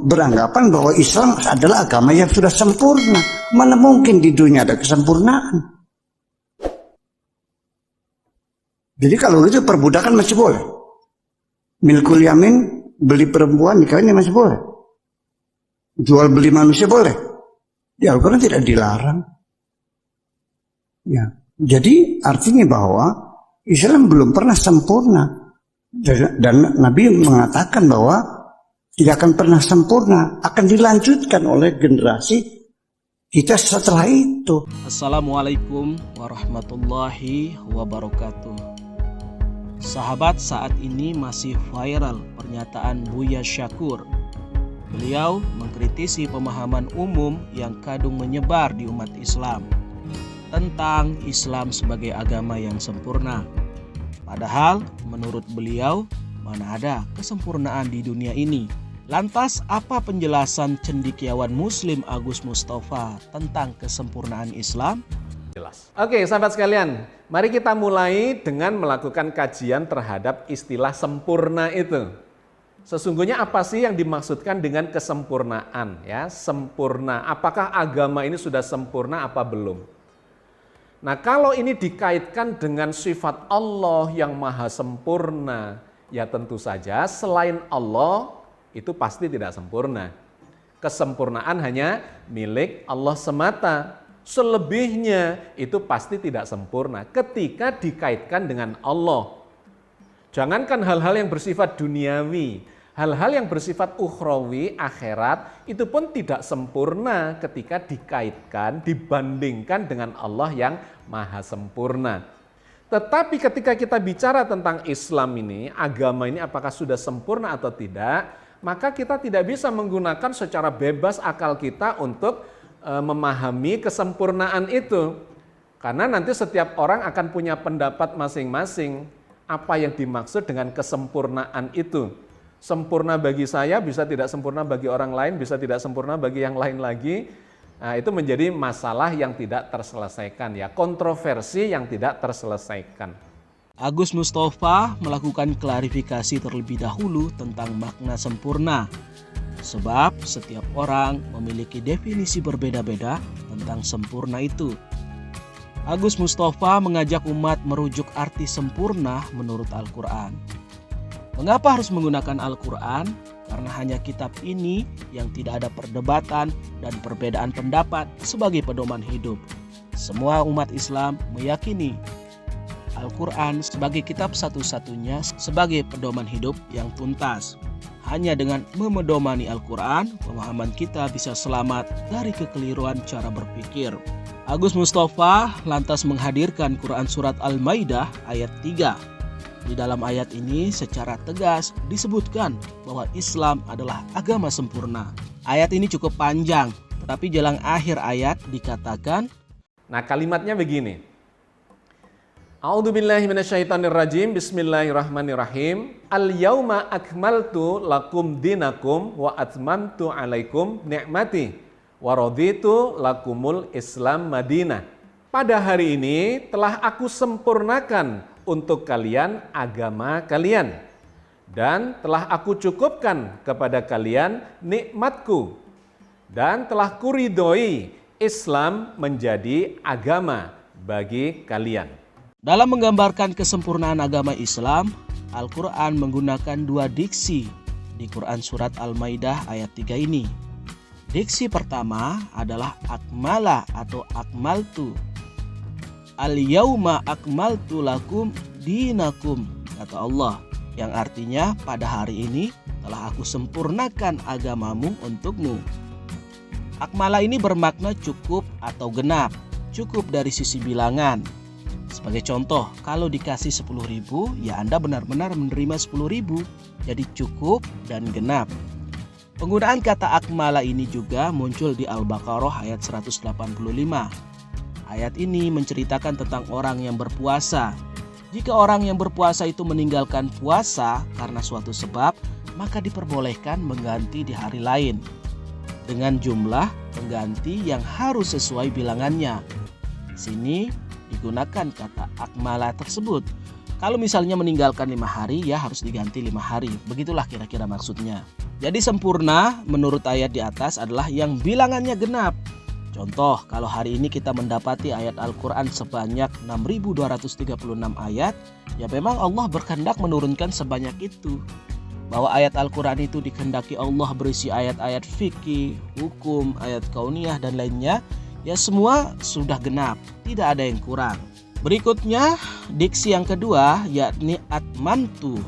beranggapan bahwa Islam adalah agama yang sudah sempurna. Mana mungkin di dunia ada kesempurnaan. Jadi kalau gitu perbudakan masih boleh. Milkul yamin, beli perempuan nikahnya masih boleh. Jual beli manusia boleh. Di Al-Quran tidak dilarang. Ya, jadi artinya bahwa Islam belum pernah sempurna. Dan Nabi mengatakan bahwa tidak akan pernah sempurna, akan dilanjutkan oleh generasi kita setelah itu. Assalamualaikum warahmatullahi wabarakatuh. Sahabat, saat ini masih viral pernyataan Buya Syakur. Beliau mengkritisi pemahaman umum yang kadung menyebar di umat Islam tentang Islam sebagai agama yang sempurna. Padahal menurut beliau, mana ada kesempurnaan di dunia ini. Lantas apa penjelasan cendekiawan Muslim Agus Mustafa tentang kesempurnaan Islam? Jelas. Oke, sahabat sekalian, mari kita mulai dengan melakukan kajian terhadap istilah sempurna itu. Sesungguhnya apa sih yang dimaksudkan dengan kesempurnaan? Ya, sempurna. Apakah agama ini sudah sempurna apa belum? Nah, kalau ini dikaitkan dengan sifat Allah yang maha sempurna, ya tentu saja selain Allah itu pasti tidak sempurna. Kesempurnaan hanya milik Allah semata. Selebihnya itu pasti tidak sempurna ketika dikaitkan dengan Allah. Jangankan hal-hal yang bersifat duniawi, hal-hal yang bersifat ukhrawi, akhirat, itu pun tidak sempurna ketika dikaitkan, dibandingkan dengan Allah yang maha sempurna. Tetapi ketika kita bicara tentang Islam ini, agama ini apakah sudah sempurna atau tidak, maka kita tidak bisa menggunakan secara bebas akal kita untuk memahami kesempurnaan itu. Karena nanti setiap orang akan punya pendapat masing-masing apa yang dimaksud dengan kesempurnaan itu. Sempurna bagi saya bisa tidak sempurna bagi orang lain, bisa tidak sempurna bagi yang lain lagi. Nah, itu menjadi masalah yang tidak terselesaikan, ya, kontroversi yang tidak terselesaikan. Agus Mustafa melakukan klarifikasi terlebih dahulu tentang makna sempurna. Sebab setiap orang memiliki definisi berbeda-beda tentang sempurna itu. Agus Mustafa mengajak umat merujuk arti sempurna menurut Al-Quran. Mengapa harus menggunakan Al-Quran? Karena hanya kitab ini yang tidak ada perdebatan dan perbedaan pendapat sebagai pedoman hidup. Semua umat Islam meyakini Al-Quran sebagai kitab satu-satunya sebagai pedoman hidup yang tuntas. Hanya dengan memedomani Al-Quran, pemahaman kita bisa selamat dari kekeliruan cara berpikir. Agus Mustafa lantas menghadirkan Quran Surat Al-Maidah ayat 3. Di dalam ayat ini secara tegas disebutkan bahwa Islam adalah agama sempurna. Ayat ini cukup panjang, tetapi jelang akhir ayat dikatakan, nah kalimatnya begini. A'udzubillahi minasyaitonirrajim. Bismillahirrahmanirrahim. Al-yauma akmaltu lakum dinakum wa atmamtu alaikum ni'mati wa raditu lakumul Islam madinah. Pada hari ini telah aku sempurnakan untuk kalian agama kalian dan telah aku cukupkan kepada kalian nikmatku dan telah kuridhoi Islam menjadi agama bagi kalian. Dalam menggambarkan kesempurnaan agama Islam, Al-Quran menggunakan dua diksi di Quran Surat Al-Maidah ayat 3 ini. Diksi pertama adalah akmala atau akmaltu. Al-yauma akmaltu lakum dinakum, kata Allah, yang artinya pada hari ini telah aku sempurnakan agamamu untukmu. Akmala ini bermakna cukup atau genap, cukup dari sisi bilangan. Sebagai contoh, kalau dikasih 10.000, ya Anda benar-benar menerima 10.000, jadi cukup dan genap. Penggunaan kata akmala ini juga muncul di Al-Baqarah ayat 185. Ayat ini menceritakan tentang orang yang berpuasa. Jika orang yang berpuasa itu meninggalkan puasa karena suatu sebab, maka diperbolehkan mengganti di hari lain dengan jumlah pengganti yang harus sesuai bilangannya. Sini digunakan kata akmala tersebut. Kalau misalnya meninggalkan 5 hari, ya harus diganti 5 hari. Begitulah kira-kira maksudnya. Jadi sempurna menurut ayat di atas adalah yang bilangannya genap. Contoh, kalau hari ini kita mendapati ayat Al-Quran sebanyak 6.236 ayat, ya memang Allah berkehendak menurunkan sebanyak itu. Bahwa ayat Al-Quran itu dikehendaki Allah berisi ayat-ayat fikih, hukum, ayat kauniyah dan lainnya, ya semua sudah genap, tidak ada yang kurang. Berikutnya, diksi yang kedua yakni atmamtu.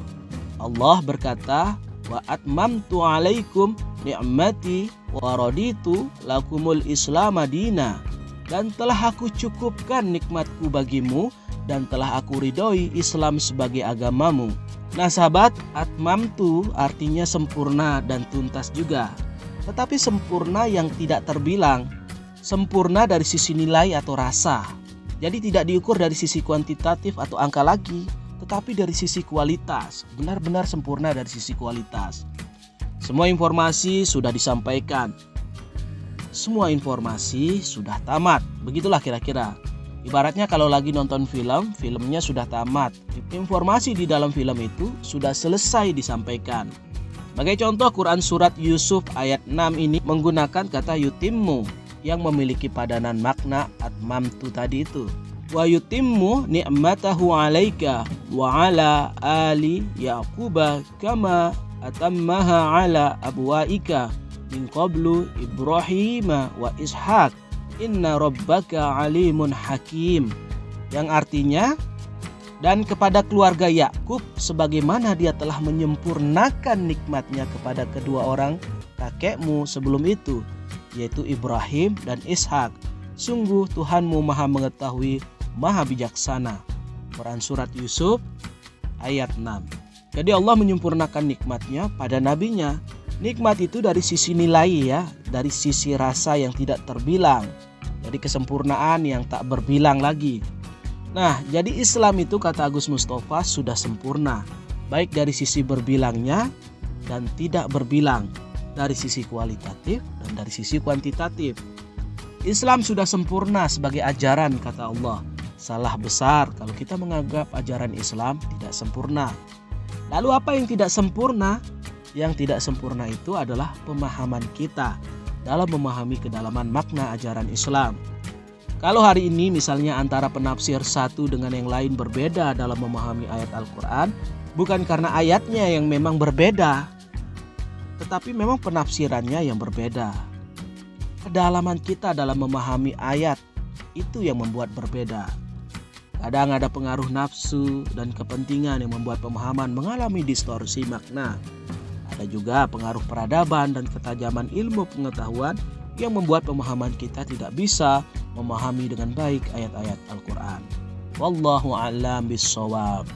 Allah berkata, wa atmamtu alaikum ni'mati wa raditu lakumul islam madina, dan telah aku cukupkan nikmatku bagimu dan telah aku ridhoi Islam sebagai agamamu. Nah sahabat, atmamtu artinya sempurna dan tuntas juga, tetapi sempurna yang tidak terbilang, sempurna dari sisi nilai atau rasa. Jadi tidak diukur dari sisi kuantitatif atau angka lagi, tetapi dari sisi kualitas, benar-benar sempurna dari sisi kualitas. Semua informasi sudah disampaikan, semua informasi sudah tamat, begitulah kira-kira. Ibaratnya kalau lagi nonton film, filmnya sudah tamat, informasi di dalam film itu sudah selesai disampaikan. Sebagai contoh, Quran Surat Yusuf ayat 6 ini menggunakan kata yutimmu yang memiliki padanan makna atmamtu tadi itu. Wa yutimmu ni'matahu 'alaika wa 'ala ali Yaquba kama atammaha 'ala abwaika min qablu Ibrahim wa Ishaq inna rabbaka 'alimun hakim. Yang artinya, dan kepada keluarga Yakub sebagaimana dia telah menyempurnakan nikmatnya kepada kedua orang kakekmu sebelum itu, yaitu Ibrahim dan Ishak. Sungguh Tuhanmu maha mengetahui, maha bijaksana. Quran Surat Yusuf ayat 6. Jadi Allah menyempurnakan nikmatnya pada nabinya. Nikmat itu dari sisi nilai ya, dari sisi rasa yang tidak terbilang, dari kesempurnaan yang tak berbilang lagi. Nah, jadi Islam itu kata Agus Mustafa sudah sempurna, baik dari sisi berbilangnya dan tidak berbilang, dari sisi kualitatif dan dari sisi kuantitatif. Islam sudah sempurna sebagai ajaran kata Allah. Salah besar kalau kita menganggap ajaran Islam tidak sempurna. Lalu apa yang tidak sempurna? Yang tidak sempurna itu adalah pemahaman kita dalam memahami kedalaman makna ajaran Islam. Kalau hari ini misalnya antara penafsir satu dengan yang lain berbeda dalam memahami ayat Al-Quran, bukan karena ayatnya yang memang berbeda, tetapi memang penafsirannya yang berbeda. Kedalaman kita dalam memahami ayat itu yang membuat berbeda. Kadang ada pengaruh nafsu dan kepentingan yang membuat pemahaman mengalami distorsi makna. Ada juga pengaruh peradaban dan ketajaman ilmu pengetahuan yang membuat pemahaman kita tidak bisa memahami dengan baik ayat-ayat Al-Quran. Wallahu a'lam bishawab.